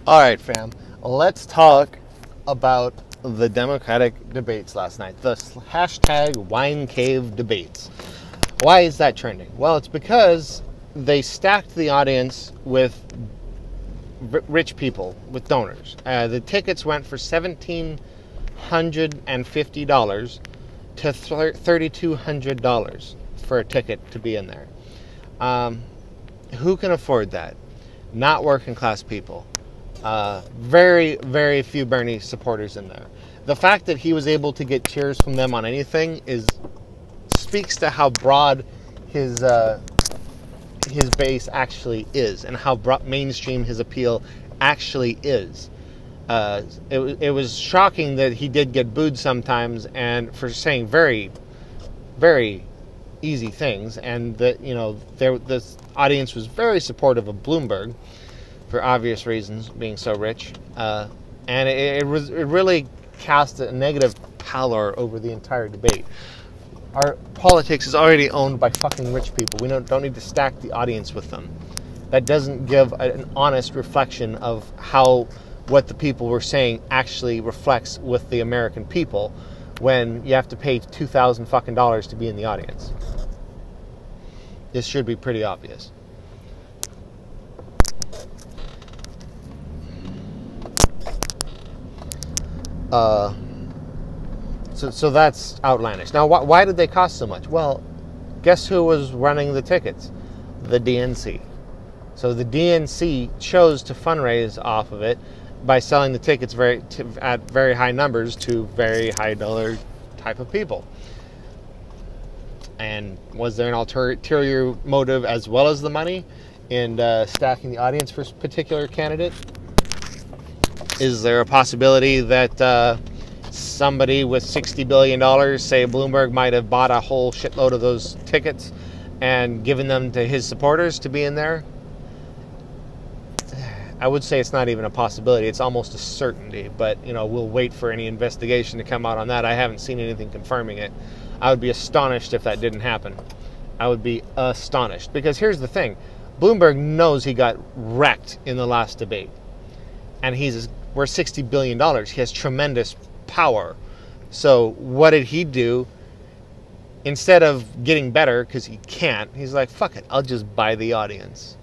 All right, fam. Let's talk about the Democratic debates last night. The hashtag wine cave debates. Why is that trending? Well, it's because they stacked the audience with rich people, with donors. The tickets went for $1,750 to $3,200 for a ticket to be in there. Who can afford that? Not working class people. Very, very few Bernie supporters in there. The fact that he was able to get cheers from them on anything speaks to how broad his base actually is, and how mainstream his appeal actually is. It was shocking that he did get booed sometimes, and for saying very, very easy things, and that this audience was very supportive of Bloomberg for obvious reasons, being so rich, and it really cast a negative pallor over the entire debate. Our politics is already owned by fucking rich people. We don't need to stack the audience with them. That doesn't give an honest reflection of how what the people were saying actually reflects with the American people, when you have to pay $2,000 fucking dollars to be in the audience. This should be pretty obvious. So that's outlandish. Now, why did they cost so much? Well, guess who was running the tickets? The DNC. So the DNC chose to fundraise off of it by selling the tickets at very high numbers to very high dollar type of people. And was there an ulterior motive as well as the money in stacking the audience for a particular candidate? Is there a possibility that somebody with $60 billion, say Bloomberg, might have bought a whole shitload of those tickets and given them to his supporters to be in there? I would say it's not even a possibility. It's almost a certainty, but we'll wait for any investigation to come out on that. I haven't seen anything confirming it. I would be astonished if that didn't happen. I would be astonished, because here's the thing. Bloomberg knows he got wrecked in the last debate, and we're $60 billion. He has tremendous power. So what did he do? Instead of getting better, because he can't, he's like, fuck it, I'll just buy the audience.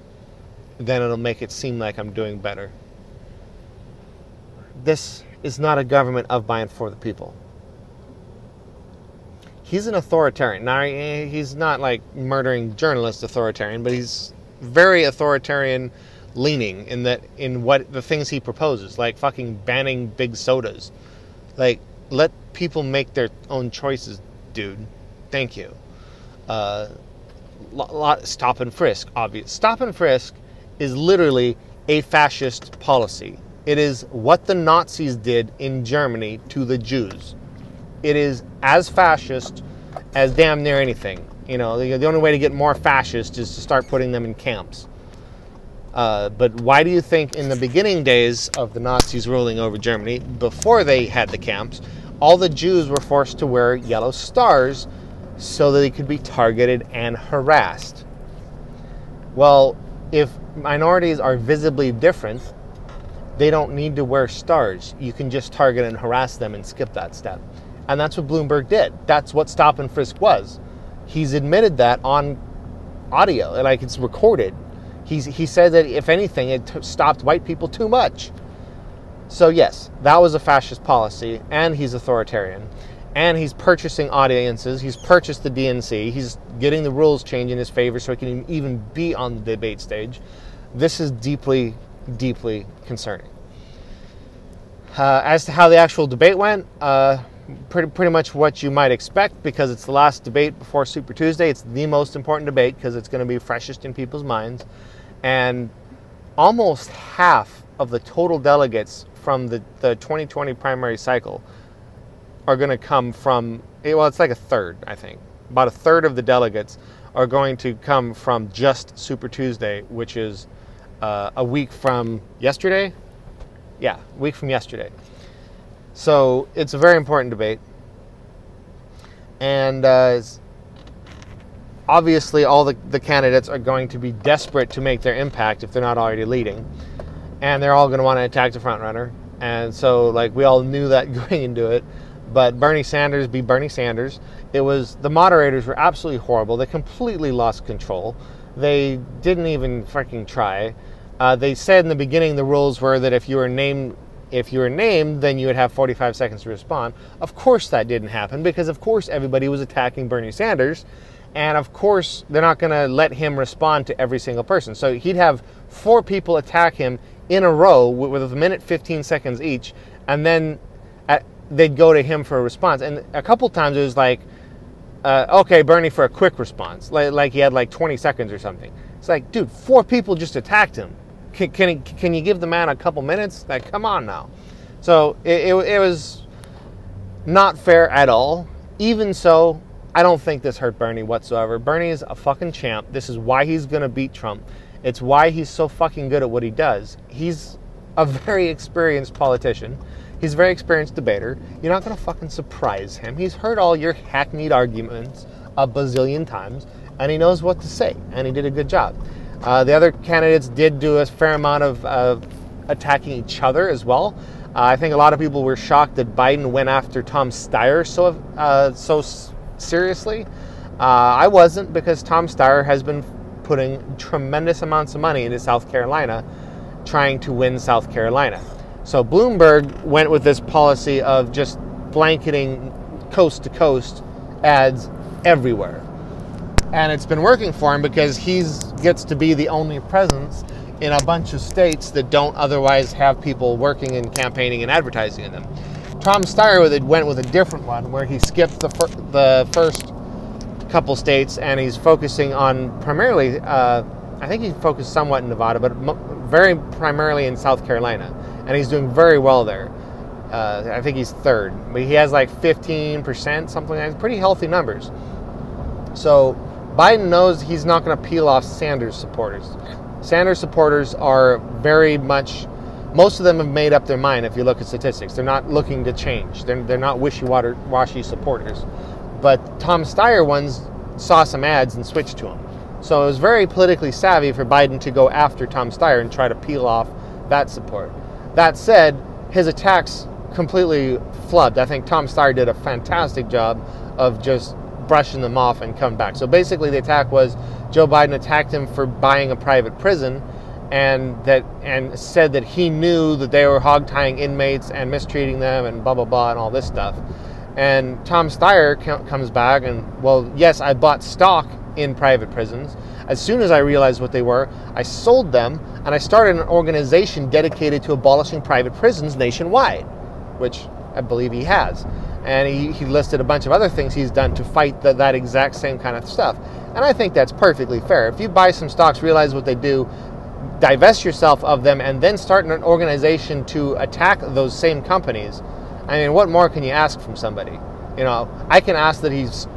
Then it'll make it seem like I'm doing better. This is not a government of, by, and for the people. He's an authoritarian. Now, he's not like murdering journalists authoritarian, but he's very authoritarian leaning in what the things he proposes, like fucking banning big sodas. Like, let people make their own choices, dude. Thank you. Stop and frisk, obvious. Stop and frisk is literally a fascist policy. It is what the Nazis did in Germany to the Jews. It is as fascist as damn near anything. The only way to get more fascist is to start putting them in camps. But why do you think in the beginning days of the Nazis ruling over Germany, before they had the camps, all the Jews were forced to wear yellow stars so that they could be targeted and harassed? Well, if minorities are visibly different, they don't need to wear stars. You can just target and harass them and skip that step. And that's what Bloomberg did. That's what stop and frisk was. He's admitted that on audio, like it's recorded. He said that, if anything, it stopped white people too much. So yes, that was a fascist policy, and he's authoritarian. And he's purchasing audiences. He's purchased the DNC. He's getting the rules changed in his favor so he can even be on the debate stage. This is deeply, deeply concerning. As to how the actual debate went, pretty much what you might expect, because it's the last debate before Super Tuesday. It's the most important debate because it's going to be freshest in people's minds. And almost half of the total delegates from the 2020 primary cycle are going to come from, well, it's like a third, I think. About a third of the delegates are going to come from just Super Tuesday, which is a week from yesterday. Yeah, a week from yesterday. So it's a very important debate. And obviously all the candidates are going to be desperate to make their impact if they're not already leading. and they're all going to want to attack the front runner. And so, like, we all knew that going into it. But Bernie Sanders be Bernie Sanders. It was, the moderators were absolutely horrible. They completely lost control. They didn't even freaking try. They said in the beginning the rules were that if you were named, then you would have 45 seconds to respond. Of course that didn't happen, because of course everybody was attacking Bernie Sanders, and of course they're not going to let him respond to every single person. So he'd have 4 people attack him in a row with a minute 15 seconds each, and then they'd go to him for a response. And a couple times it was like, okay, Bernie, for a quick response, like he had like 20 seconds or something. It's like, dude, 4 people just attacked him. Can you give the man a couple minutes? Like, come on now. So it was not fair at all. Even so, I don't think this hurt Bernie whatsoever. Bernie is a fucking champ. This is why he's going to beat Trump. It's why he's so fucking good at what he does. He's a very experienced politician. He's a very experienced debater. You're not going to fucking surprise him. He's heard all your hackneyed arguments a bazillion times, and he knows what to say, and he did a good job. The other candidates did do a fair amount of attacking each other as well. I think a lot of people were shocked that Biden went after Tom Steyer so seriously. I wasn't, because Tom Steyer has been putting tremendous amounts of money into South Carolina, trying to win South Carolina. So Bloomberg went with this policy of just blanketing coast-to-coast ads everywhere. And it's been working for him, because he gets to be the only presence in a bunch of states that don't otherwise have people working and campaigning and advertising in them. Tom Steyer went with a different one, where he skipped the first couple states, and he's focusing on primarily, I think he focused somewhat in Nevada, but very primarily in South Carolina. And he's doing very well there. I think he's 3rd, but he has like 15%, something like that. Pretty healthy numbers. So Biden knows he's not going to peel off Sanders supporters. Sanders supporters are very much, most of them have made up their mind if you look at statistics. They're not looking to change. They're not wishy-washy supporters. But Tom Steyer ones saw some ads and switched to him. So it was very politically savvy for Biden to go after Tom Steyer and try to peel off that support. That said, his attacks completely flubbed. I think Tom Steyer did a fantastic job of just brushing them off and coming back. So basically the attack was Joe Biden attacked him for buying a private prison, and said that he knew that they were hog-tying inmates and mistreating them and blah, blah, blah, and all this stuff. And Tom Steyer comes back and, well, yes, I bought stock in private prisons. As soon as I realized what they were, I sold them, and I started an organization dedicated to abolishing private prisons nationwide, which I believe he has. And he listed a bunch of other things he's done to fight that exact same kind of stuff. And I think that's perfectly fair. If you buy some stocks, realize what they do, divest yourself of them, and then start an organization to attack those same companies, I mean, what more can you ask from somebody? You know, I can ask that he's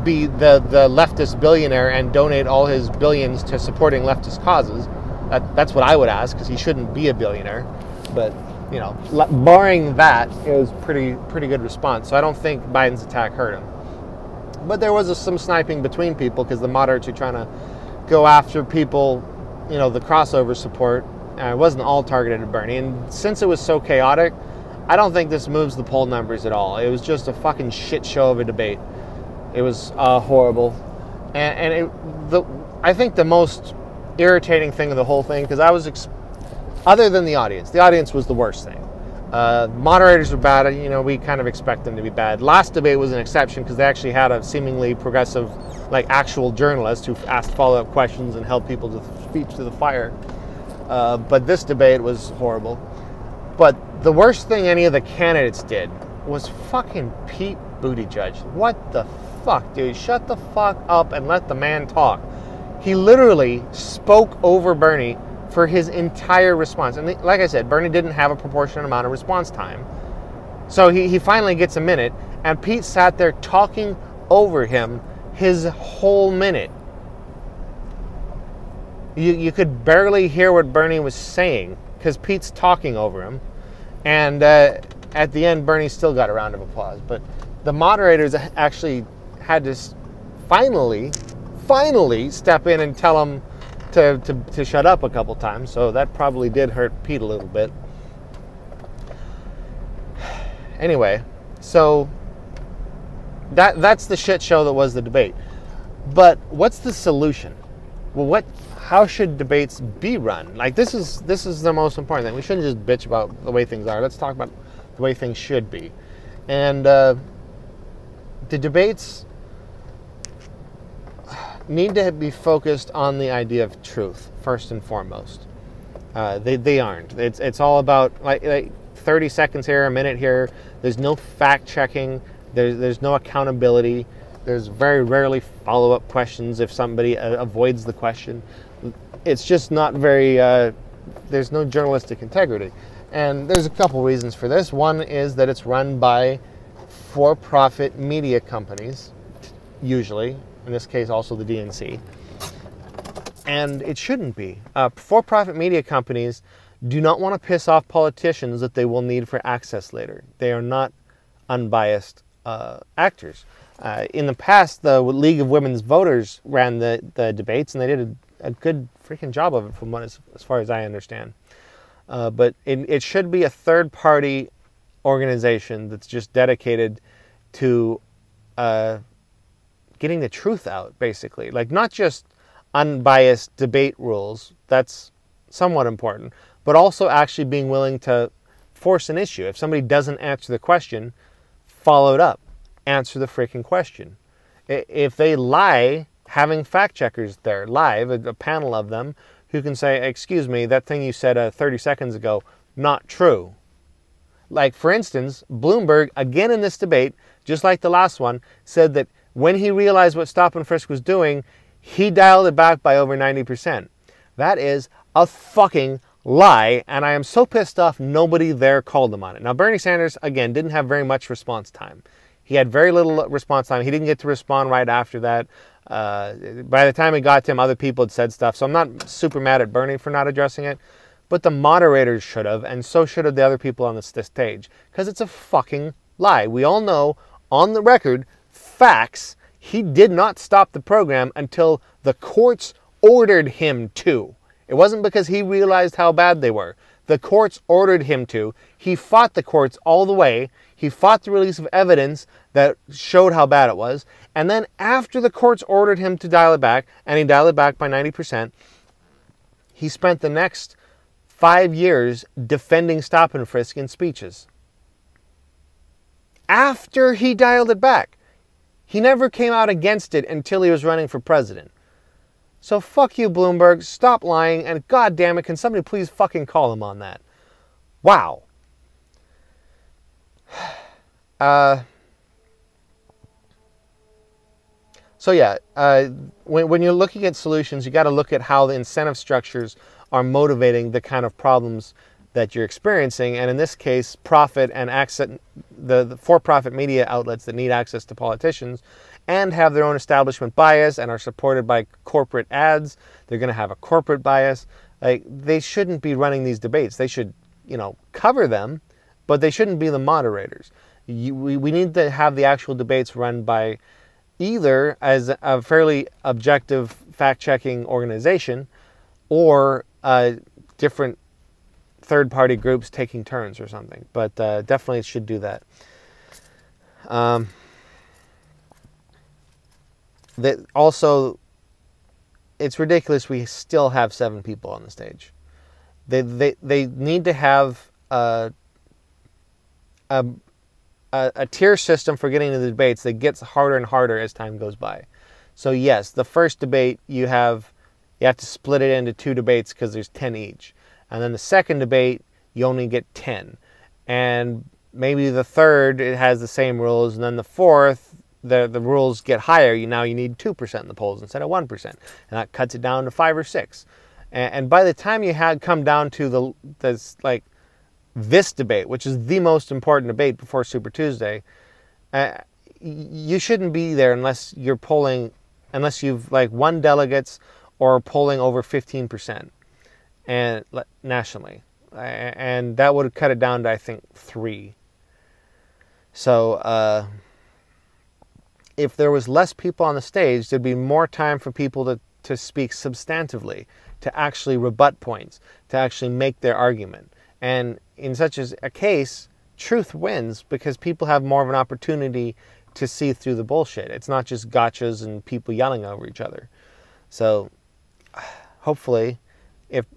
be the leftist billionaire and donate all his billions to supporting leftist causes. That's what I would ask, because he shouldn't be a billionaire. But, you know, barring that, it was pretty good response. So I don't think Biden's attack hurt him. But there was some sniping between people, because the moderates are trying to go after people, you know, the crossover support. It wasn't all targeted at Bernie. And since it was so chaotic, I don't think this moves the poll numbers at all. It was just a fucking shit show of a debate. It was horrible. And I think the most irritating thing of the whole thing, because I was, other than the audience was the worst thing. Moderators were bad. You know, we kind of expect them to be bad. Last debate was an exception, because they actually had a seemingly progressive, like, actual journalist who asked follow-up questions and held people to feet to the fire. But this debate was horrible. But the worst thing any of the candidates did was fucking Pete Buttigieg. What the fuck, dude? Shut the fuck up and let the man talk. He literally spoke over Bernie for his entire response. And like I said, Bernie didn't have a proportionate amount of response time. So he finally gets a minute, and Pete sat there talking over him his whole minute. You could barely hear what Bernie was saying, because Pete's talking over him. And at the end, Bernie still got a round of applause. But the moderators actually had to finally step in and tell him, to shut up a couple times, so that probably did hurt Pete a little bit. Anyway, so that's the shit show that was the debate. But what's the solution? Well, how should debates be run? Like, this is the most important thing. We shouldn't just bitch about the way things are. Let's talk about the way things should be. And the debates need to be focused on the idea of truth first and foremost. They aren't. It's all about like 30 seconds here, a minute here. There's no fact checking. There's no accountability. There's very rarely follow-up questions if somebody avoids the question. It's just not very, there's no journalistic integrity. And there's a couple reasons for this. One is that it's run by for-profit media companies, usually. In this case, also the DNC. And it shouldn't be. For-profit media companies do not want to piss off politicians that they will need for access later. They are not unbiased actors. In the past, the League of Women's Voters ran the debates, and they did a good freaking job of it, from as far as I understand. But it should be a third-party organization that's just dedicated to getting the truth out, basically. Like, not just unbiased debate rules. That's somewhat important. But also actually being willing to force an issue. If somebody doesn't answer the question, follow it up. Answer the freaking question. If they lie, having fact checkers there live, a panel of them who can say, excuse me, that thing you said 30 seconds ago, not true. Like, for instance, Bloomberg, again in this debate, just like the last one, said that when he realized what stop and frisk was doing, he dialed it back by over 90%. That is a fucking lie, and I am so pissed off nobody there called him on it. Now, Bernie Sanders, again, didn't have very much response time. He had very little response time. He didn't get to respond right after that. By the time it got to him, other people had said stuff. So I'm not super mad at Bernie for not addressing it. But the moderators should have, and so should have the other people on this stage. Because it's a fucking lie. We all know, on the record, facts, he did not stop the program until the courts ordered him to. It wasn't because he realized how bad they were. The courts ordered him to. He fought the courts all the way. He fought the release of evidence that showed how bad it was. And then after the courts ordered him to dial it back, and he dialed it back by 90%, he spent the next 5 years defending stop and frisk in speeches. After he dialed it back. He never came out against it until he was running for president. So fuck you, Bloomberg. Stop lying, and god damn it, can somebody please fucking call him on that? Wow. So yeah, when you're looking at solutions, you got to look at how the incentive structures are motivating the kind of problems that you're experiencing. And in this case, profit and access, the for-profit media outlets that need access to politicians and have their own establishment bias and are supported by corporate ads, they're going to have a corporate bias. Like, they shouldn't be running these debates. They should, cover them, but they shouldn't be the moderators. We need to have the actual debates run by either as a fairly objective fact-checking organization or different third-party groups taking turns or something. But definitely it should do that. Also, it's ridiculous we still have 7 people on the stage. They need to have a tier system for getting into the debates that gets harder and harder as time goes by. So yes, the first debate you have to split it into 2 debates because there's 10 each. And then the second debate, you only get 10. And maybe the third, it has the same rules. And then the fourth, the rules get higher. Now you need 2% in the polls instead of 1%. And that cuts it down to 5 or 6. And by the time you come down to this debate, which is the most important debate before Super Tuesday, you shouldn't be there unless you've won delegates or polling over 15%. And nationally, and that would cut it down to, I think, 3. So if there was less people on the stage, there'd be more time for people to speak substantively, to actually rebut points, to actually make their argument. And in such a case, truth wins because people have more of an opportunity to see through the bullshit. It's not just gotchas and people yelling over each other. So hopefully,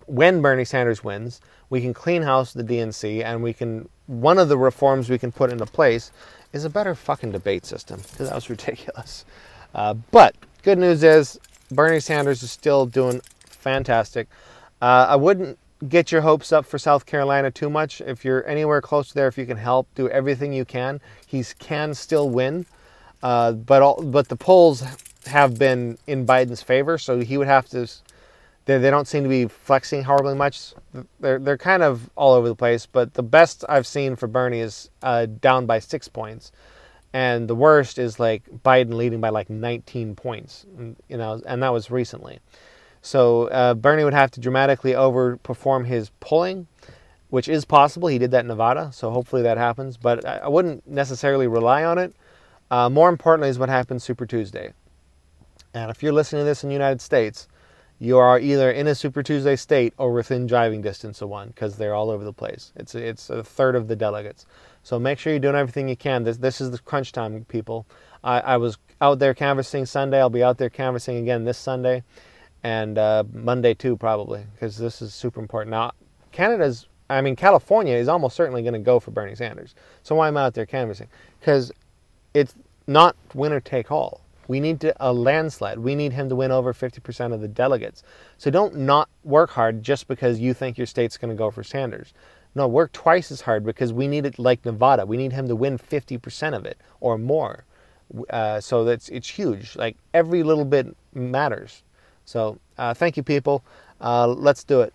when Bernie Sanders wins, we can clean house the DNC, and one of the reforms we can put into place is a better fucking debate system, because that was ridiculous. But good news is Bernie Sanders is still doing fantastic. I wouldn't get your hopes up for South Carolina too much. If you're anywhere close to there, if you can help, do everything you can. He can still win, but the polls have been in Biden's favor, so he would have to. They don't seem to be flexing horribly much. They're kind of all over the place, but the best I've seen for Bernie is down by 6 points, and the worst is like Biden leading by like 19 points, you know, and that was recently. So Bernie would have to dramatically overperform his polling, which is possible. He did that in Nevada, so hopefully that happens. But I wouldn't necessarily rely on it. More importantly is what happens Super Tuesday. And if you're listening to this in the United States, you are either in a Super Tuesday state or within driving distance of one, because they're all over the place. It's a third of the delegates. So make sure you're doing everything you can. This is the crunch time, people. I was out there canvassing Sunday. I'll be out there canvassing again this Sunday. And Monday too, probably, because this is super important. Now, California is almost certainly going to go for Bernie Sanders. So why am I out there canvassing? Because it's not winner take all. We need a landslide. We need him to win over 50% of the delegates. So don't not work hard just because you think your state's going to go for Sanders. No, work twice as hard, because we need it like Nevada. We need him to win 50% of it or more. So it's huge. Like, every little bit matters. So thank you, people. Let's do it.